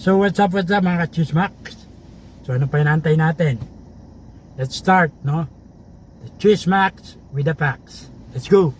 So what's up mga ka-Chismax? So ano pa inaantay natin? Let's start, no? The Chismax with the facts. Let's go!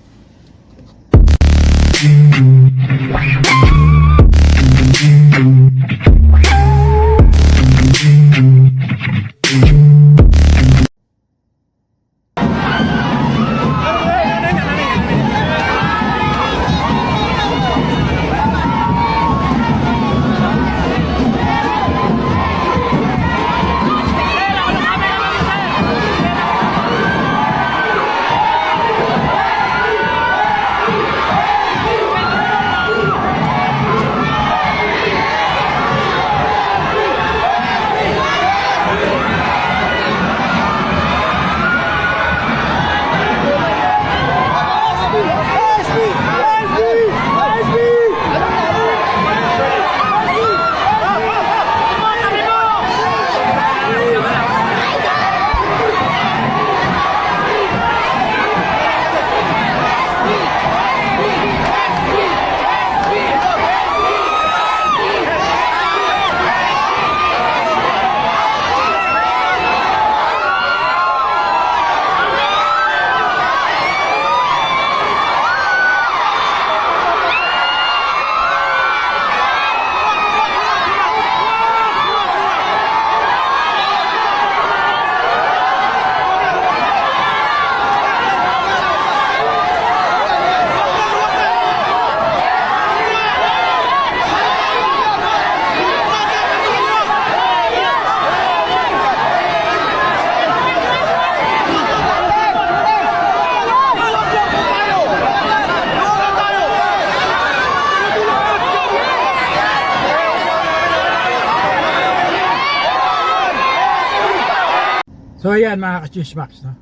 So ayan mga ka-Chismax, no?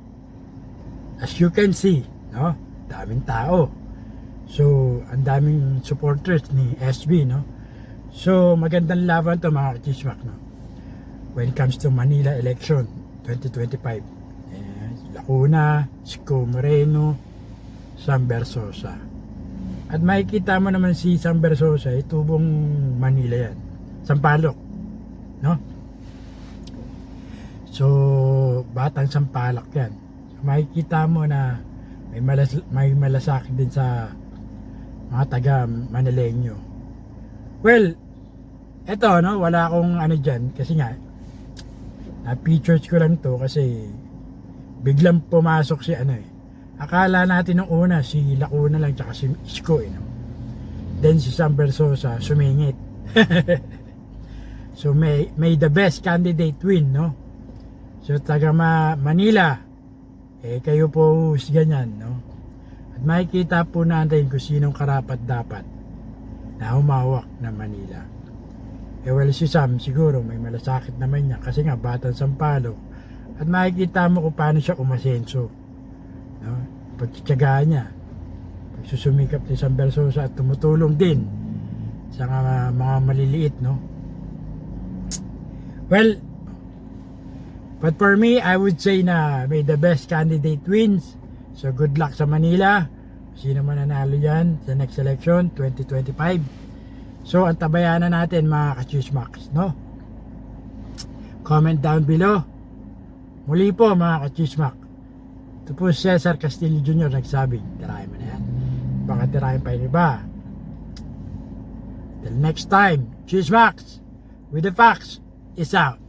As you can see, no? Daming tao. So ang daming supporters ni SB, no? So magandang laban to mga ka-Chismax, no? When it comes to Manila election 2025. Lacuna, Isko Moreno, Sam Versosa. At makikita mo naman si Sam Versosa, tubong Manila yan. Sampaloc, no? So, batang Sampaloc yan. So, makikita mo na may malasakit din sa mga taga Manileño. Well, eto, no, wala akong ano dyan. Kasi nga, na-features ko lang to kasi biglang pumasok si ano eh. Akala natin nung una, si Lacuna lang tsaka si Isko eh, no? Then si Sam Versosa, sumingit. So, may the best candidate win, no? So taga Manila, kayo po ganyan, no? At makikita po natin kung sinong karapat dapat na humawak ng Manila. Well, si Sam siguro may malasakit naman niya kasi nga batang Sampaloc. At makikita mo kung paano siya umasenso, no? Pagtitiyagaan niya, pagsusumikap ni Sam Versosa at tumutulong din sa mga maliliit, no? Well, but for me, I would say na may the best candidate wins. So good luck sa Manila. Sino man nanalo yan sa next election 2025. So antabayan na natin mga ka-Chismax, no? Comment down below. Muli po mga ka-Chismax, ito po Cesar Castillo Jr. nagsabing tirahin mo na yan, baka tirahin pa yung iba. Till next time, Chismax with the facts is out.